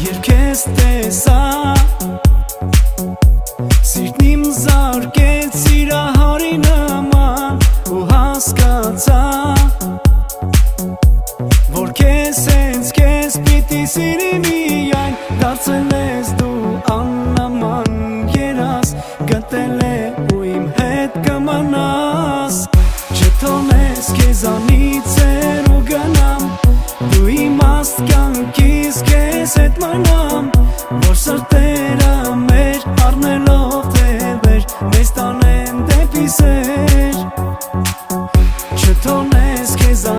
Երկես տեսա Սիրտն իմ զարկեց սիրահարի նման ու հասկացա Որ քեզ հենց քեզ պիտի սիրի միայն Դարձել ես դու աննման երաս Գտել է ու իմ հետ կմնաս Չթողնես քեզանից ու գնամ Դու իմաստ կյանքիս քեզ հետ մնամ Որ սրտի